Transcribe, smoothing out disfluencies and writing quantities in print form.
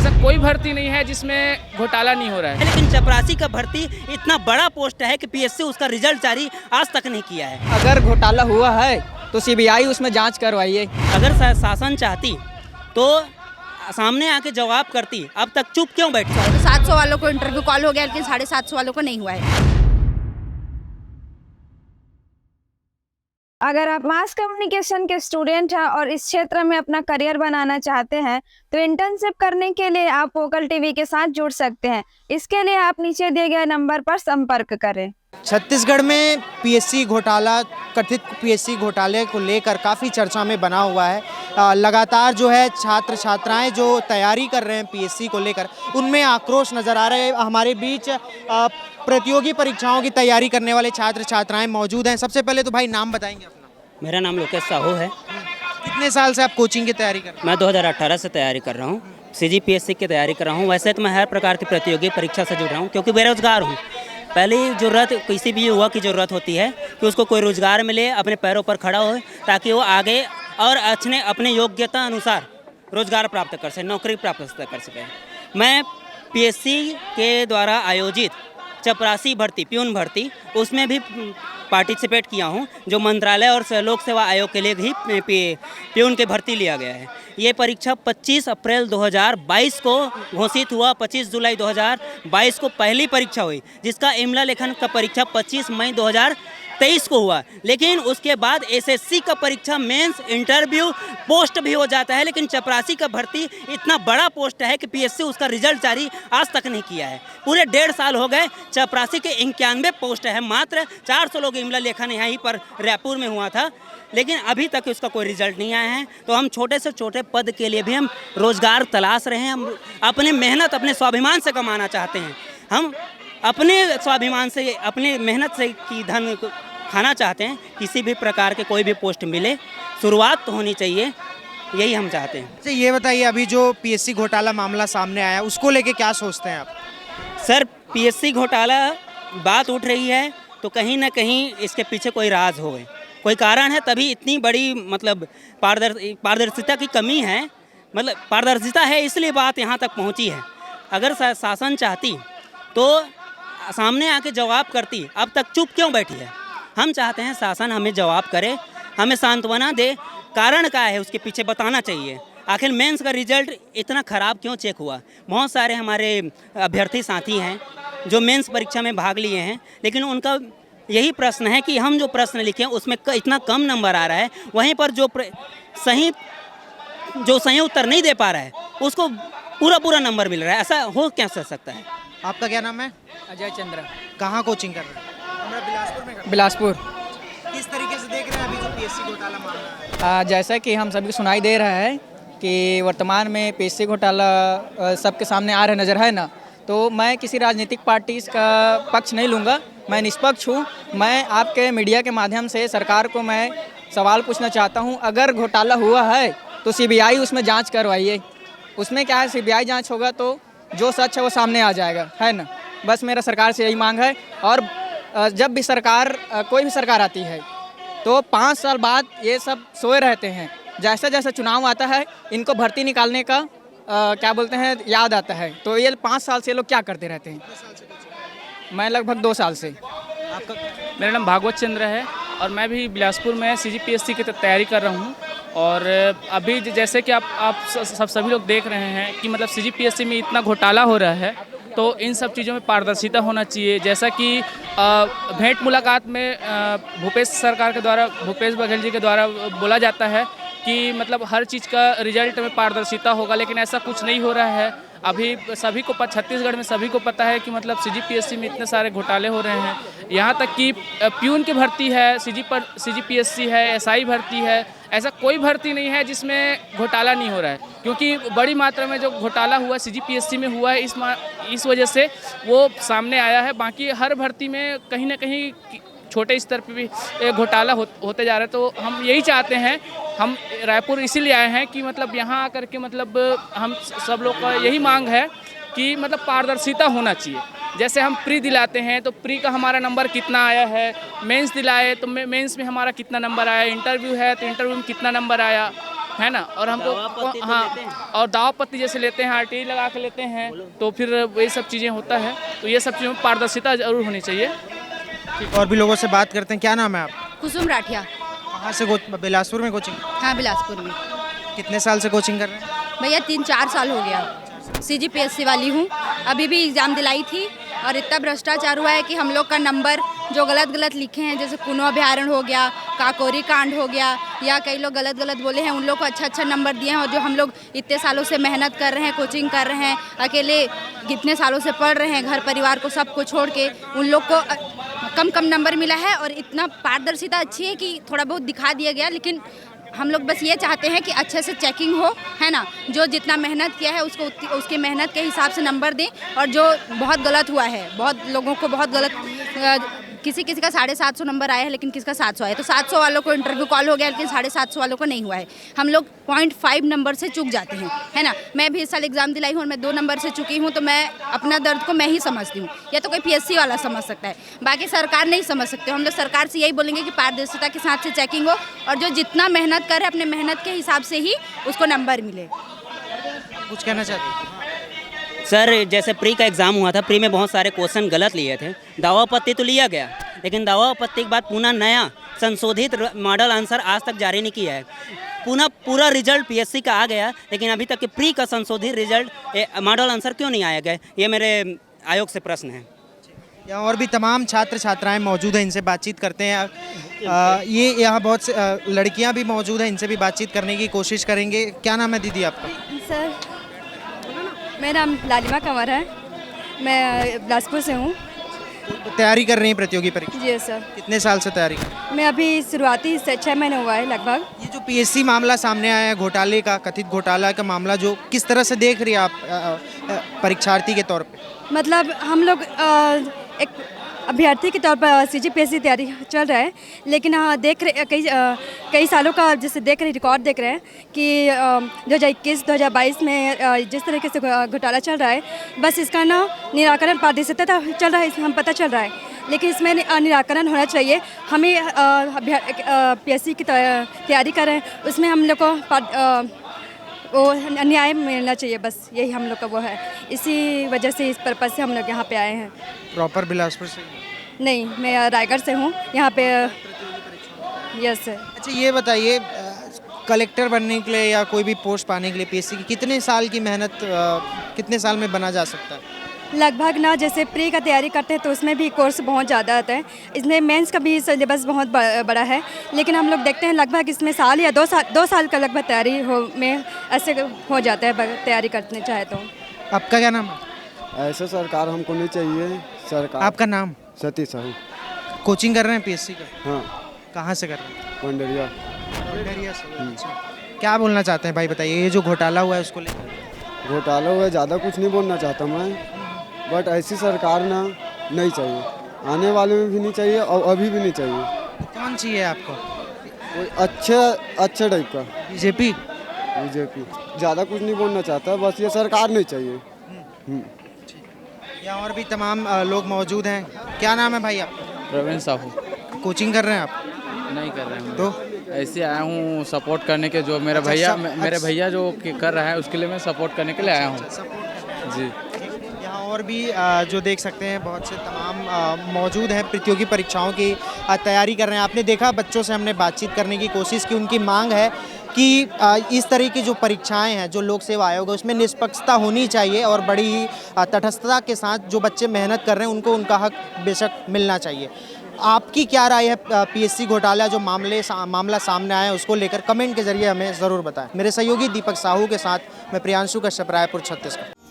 ऐसा कोई भर्ती नहीं है जिसमें घोटाला नहीं हो रहा है। लेकिन चपरासी का भर्ती इतना बड़ा पोस्ट है कि पीएससी उसका रिजल्ट जारी आज तक नहीं किया है। अगर घोटाला हुआ है तो सीबीआई उसमें जांच करवाइए। अगर शासन चाहती तो सामने आके जवाब करती, अब तक चुप क्यों बैठी? 700 वालों को इंटरव्यू कॉल हो गया, लेकिन 750 वालों को नहीं हुआ है। अगर आप मास कम्युनिकेशन के स्टूडेंट हैं और इस क्षेत्र में अपना करियर बनाना चाहते हैं तो इंटर्नशिप करने के लिए आप वोकल टीवी के साथ जुड़ सकते हैं। इसके लिए आप नीचे दिए गए नंबर पर संपर्क करें। छत्तीसगढ़ में पीएससी घोटाला, कथित पीएससी घोटाले को लेकर काफ़ी चर्चा में बना हुआ है। लगातार जो है छात्र छात्राएं जो तैयारी कर रहे हैं पीएससी को लेकर, उनमें आक्रोश नज़र आ रहा है। हमारे बीच प्रतियोगी परीक्षाओं की तैयारी करने वाले छात्र छात्राएं मौजूद हैं। सबसे पहले तो भाई नाम बताएंगे अपना? मेरा नाम लोकेश साहू है। कितने साल से आप कोचिंग की तैयारी कर रहे हैं? मैं 2018 से तैयारी कर रहा हूँ, सीजीपीएससी की तैयारी कर रहा हूँ। वैसे तो मैं हर प्रकार की प्रतियोगी परीक्षा से जुड़ रहा हूँ क्योंकि बेरोजगार हूँ। पहली ज़रूरत किसी भी युवा की ज़रूरत होती है कि उसको कोई रोज़गार मिले, अपने पैरों पर खड़ा हो, ताकि वो आगे और अपने योग्यता अनुसार रोज़गार प्राप्त कर सके, नौकरी प्राप्त कर सके। मैं पीएससी के द्वारा आयोजित चपरासी भर्ती, प्यून भर्ती, उसमें भी पार्टिसिपेट किया हूं, जो मंत्रालय और लोक सेवा आयोग के लिए भी प्यून की भर्ती लिया गया है। ये परीक्षा 25 अप्रैल 2022 को घोषित हुआ। 25 जुलाई 2022 को पहली परीक्षा हुई, जिसका इमला लेखन का परीक्षा 25 मई 2023 को हुआ। लेकिन उसके बाद एसएससी का परीक्षा, मेंस, इंटरव्यू, पोस्ट भी हो जाता है। लेकिन चपरासी का भर्ती इतना बड़ा पोस्ट है कि पीएससी उसका रिजल्ट जारी आज तक नहीं किया है। पूरे 1.5 साल हो गए। चपरासी के 91 पोस्ट है, मात्र 400 लोग इमला लेखन यहीं पर रायपुर में हुआ था, लेकिन अभी तक उसका कोई रिजल्ट नहीं आया है। तो हम छोटे से छोटे पद के लिए भी हम रोज़गार तलाश रहे हैं। हम अपने मेहनत, अपने स्वाभिमान से कमाना चाहते हैं। हम अपने स्वाभिमान से, अपने मेहनत से की धन खाना चाहते हैं। किसी भी प्रकार के कोई भी पोस्ट मिले, शुरुआत तो होनी चाहिए, यही हम चाहते हैं। अच्छा ये बताइए, अभी जो पीएससी घोटाला मामला सामने आया, उसको लेके क्या सोचते हैं आप? सर, पीएससी घोटाला बात उठ रही है तो कहीं ना कहीं इसके पीछे कोई राज हो, कोई कारण है, तभी इतनी बड़ी मतलब पारदर्शिता की कमी है। मतलब पारदर्शिता है इसलिए बात यहाँ तक पहुँची है। अगर शासन चाहती तो सामने आके जवाब करती, अब तक चुप क्यों बैठी है? हम चाहते हैं शासन हमें जवाब करे, हमें सांत्वना दे, कारण क्या है उसके पीछे बताना चाहिए। आखिर मेंस का रिजल्ट इतना ख़राब क्यों चेक हुआ? बहुत सारे हमारे अभ्यर्थी साथी हैं जो मेंस परीक्षा में भाग लिए हैं, लेकिन उनका यही प्रश्न है कि हम जो प्रश्न लिखे हैं उसमें इतना कम नंबर आ रहा है, वहीं पर जो सही उत्तर नहीं दे पा रहा है उसको पूरा नंबर मिल रहा है। ऐसा हो क्या सकता है? आपका क्या नाम है? अजय चंद्र। कहाँ कोचिंग कर रहे हैं? बिलासपुर में। बिलासपुर। किस तरीके से देख रहे हैं अभी जो पीएससी घोटाला मामला है? जैसा कि हम सभी को सुनाई दे रहा है कि वर्तमान में पीएससी घोटाला सबके सामने आ रहा नज़र है ना, तो मैं किसी राजनीतिक पार्टी का पक्ष नहीं लूँगा, मैं निष्पक्ष हूँ। मैं आपके मीडिया के माध्यम से सरकार को मैं सवाल पूछना चाहता हूँ, अगर घोटाला हुआ है तो सीबीआई उसमें जांच करवाइए। उसमें क्या है, सीबीआई जांच होगा तो जो सच है वो सामने आ जाएगा, है ना। बस मेरा सरकार से यही मांग है। और जब भी सरकार, कोई भी सरकार आती है तो 5 साल बाद ये सब सोए रहते हैं। जैसा जैसा चुनाव आता है इनको भर्ती निकालने का क्या बोलते हैं याद आता है। तो ये 5 साल से लोग क्या करते रहते हैं? मैं लगभग 2 साल से। आपका? मेरा नाम भागवत चंद्र है और मैं भी बिलासपुर में सीजीपीएससी की तैयारी कर रहा हूँ। और अभी जैसे कि आप सभी लोग देख रहे हैं कि मतलब सीजीपीएससी में इतना घोटाला हो रहा है, तो इन सब चीज़ों में पारदर्शिता होना चाहिए। जैसा कि भेंट मुलाकात में भूपेश बघेल जी के द्वारा बोला जाता है कि मतलब हर चीज़ का रिजल्ट में पारदर्शिता होगा, लेकिन ऐसा कुछ नहीं हो रहा है। अभी सभी को छत्तीसगढ़ में सभी को पता है कि मतलब सीजीपीएससी में इतने सारे घोटाले हो रहे हैं। यहाँ तक कि प्यून की भर्ती है, सीजीपीएससी है, एसआई भर्ती है, ऐसा कोई भर्ती नहीं है जिसमें घोटाला नहीं हो रहा है। क्योंकि बड़ी मात्रा में जो घोटाला हुआ सीजीपीएससी में हुआ है, इस वजह से वो सामने आया है। बाकी हर भर्ती में कहीं ना कहीं छोटे स्तर पे भी घोटाला होते जा रहा है। तो हम यही चाहते हैं, हम रायपुर इसीलिए आए हैं कि मतलब यहाँ आकर के मतलब हम सब लोग का यही मांग है कि मतलब पारदर्शिता होना चाहिए। जैसे हम प्री दिलाते हैं तो प्री का हमारा नंबर कितना आया है, मेंस दिलाए तो मेंस में हमारा कितना नंबर आया, इंटरव्यू है तो इंटरव्यू में कितना नंबर आया, है ना, और हमको हाँ और दावा पत्ती जैसे लेते हैं, RTI लगा के लेते हैं, तो फिर ये सब चीज़ें होता है। तो ये सब चीज़ों में पारदर्शिता जरूर होनी चाहिए। ठीक, और भी लोगों से बात करते हैं। क्या नाम है आप? कुसुम राठिया। कहाँ से बिलासपुर में कोचिंग? हाँ, बिलासपुर में। कितने साल से कोचिंग कर रहे हैं? भैया 3-4 साल हो गया। CGPSC वाली हूँ, अभी भी एग्ज़ाम दिलाई थी और इतना भ्रष्टाचार हुआ है कि हम लोग का नंबर जो गलत लिखे हैं, जैसे कुनो अभ्यारण्य हो गया, काकोरी कांड हो गया, या कई लोग गलत बोले हैं, उन लोग को अच्छा नंबर दिए हैं। और जो हम लोग इतने सालों से मेहनत कर रहे हैं, कोचिंग कर रहे हैं, अकेले कितने सालों से पढ़ रहे हैं, घर परिवार को सबको छोड़ के, उन लोग को कम नंबर मिला है। और इतना पारदर्शिता अच्छी है कि थोड़ा बहुत दिखा दिया गया, लेकिन हम लोग बस ये चाहते हैं कि अच्छे से चेकिंग हो, है ना, जो जितना मेहनत किया है उसको उसकी मेहनत के हिसाब से नंबर दें। और जो बहुत गलत हुआ है, बहुत लोगों को बहुत गलत, किसी का 750 नंबर आया है, लेकिन किसका 700 आया, तो 700 वालों को इंटरव्यू कॉल हो गया, लेकिन 750 वालों को नहीं हुआ है। हम लोग 0.5 नंबर से चूक जाते हैं, है ना। मैं भी इस साल एग्जाम दिलाई हूँ और मैं 2 नंबर से चुकी हूँ, तो मैं अपना दर्द को मैं ही समझती हूँ, या तो कोई PSC वाला समझ सकता है, बाकी सरकार नहीं समझ सकते। हम लोग सरकार से यही बोलेंगे कि पारदर्शिता के साथ से चेकिंग हो, और जो जितना मेहनत करे अपने मेहनत के हिसाब से ही उसको नंबर मिले। कुछ कहना चाहते हैं? सर, जैसे प्री का एग्ज़ाम हुआ था, प्री में बहुत सारे क्वेश्चन गलत लिए थे। दावा पत्ती तो लिया गया, लेकिन दावा पत्ती के बाद पुनः नया संशोधित मॉडल आंसर आज तक जारी नहीं किया है। पूरा रिजल्ट PSC का आ गया, लेकिन अभी तक के प्री का संशोधित रिजल्ट मॉडल आंसर क्यों नहीं आया गया, ये मेरे आयोग से प्रश्न है। यहाँ और भी तमाम छात्र छात्राएं मौजूद हैं, इनसे बातचीत करते हैं। ये यहाँ बहुत से लड़कियाँ भी मौजूद हैं, इनसे भी बातचीत करने की कोशिश करेंगे। क्या नाम है दीदी आपका? सर, मेरा नाम लालिमा कंवर है, मैं बिलासपुर से हूँ। तैयारी कर रही हैं प्रतियोगी परीक्षा? जी सर। कितने साल से तैयारी कर रही हैं? मैं अभी शुरुआती से 6 महीने हुआ है लगभग। ये जो PSC मामला सामने आया है, घोटाले का, कथित घोटाला का मामला, जो किस तरह से देख रही है आप परीक्षार्थी के तौर पे? मतलब हम लोग एक अभ्यर्थी के तौर पर CGPSC तैयारी चल रहा है, लेकिन देख रहे कई सालों का जैसे देख रहे रिकॉर्ड देख रहे हैं कि 2021-2022 में जिस तरीके से घोटाला चल रहा है, बस इसका ना निराकरण पारदर्शिता चल रहा है, हम पता चल रहा है, लेकिन इसमें निराकरण होना चाहिए। हमें PSC की तैयारी कर रहे हैं, उसमें हम लोग को वो न्याय मिलना चाहिए, बस यही हम लोग का वो है। इसी वजह से, इस पर्पज़ से हम लोग यहाँ पे आए हैं। प्रॉपर बिलासपुर से? नहीं, मैं रायगढ़ से हूँ यहाँ पे। Yes sir. अच्छा, ये बताइए, कलेक्टर बनने के लिए या कोई भी पोस्ट पाने के लिए PSC की कितने साल की मेहनत कितने साल में बना जा सकता है? लगभग ना, जैसे प्री का तैयारी करते हैं तो उसमें भी कोर्स बहुत ज़्यादा आता है, इसमें मेंस का भी सिलेबस बहुत बड़ा है, लेकिन हम लोग देखते हैं लगभग इसमें साल या 2 साल का लगभग तैयारी में ऐसे हो जाता है, तैयारी करने चाहे तो। आपका क्या नाम है? ऐसा सरकार हमको नहीं चाहिए। सरकार। आपका नाम? सतीश साहू। कोचिंग कर रहे हैं PSC का? हाँ। कहाँ से कर रहे हैं? पंडरिया। पंडरिया से। अच्छा, क्या बोलना चाहते हैं भाई, बताइए, ये जो घोटाला हुआ है उसको लेकर? घोटाला हुआ, ज़्यादा कुछ नहीं बोलना चाहता मैं, बट ऐसी सरकार ना नहीं चाहिए, आने वाले में भी नहीं चाहिए और अभी भी नहीं चाहिए। कौन चाहिए आपको? कोई अच्छे टाइप का। बीजेपी? ज़्यादा कुछ नहीं बोलना चाहता, बस ये सरकार नहीं चाहिए। यहाँ और भी तमाम लोग मौजूद हैं। क्या नाम है भाई आपका? प्रवीण साहू। कोचिंग कर रहे हैं आप? नहीं कर रहे हैं, तो ऐसे आया हूँ सपोर्ट करने के, जो मेरा भैया जो कर रहा है उसके लिए मैं सपोर्ट करने के लिए आया हूँ जी। यहाँ और भी जो देख सकते हैं, बहुत से तमाम मौजूद हैं, प्रतियोगी परीक्षाओं की तैयारी कर रहे हैं। आपने देखा, बच्चों से हमने बातचीत करने की कोशिश की, उनकी मांग है कि इस तरह की जो परीक्षाएं हैं, जो लोक सेवा आयोग है, उसमें निष्पक्षता होनी चाहिए और बड़ी ही तटस्थता के साथ जो बच्चे मेहनत कर रहे हैं उनको उनका हक बेशक मिलना चाहिए। आपकी क्या राय है PSC घोटाला जो मामला सामने आया है उसको लेकर? कमेंट के जरिए हमें ज़रूर बताएं। मेरे सहयोगी दीपक साहू के साथ मैं प्रियांशु कश्यप, रायपुर, छत्तीसगढ़।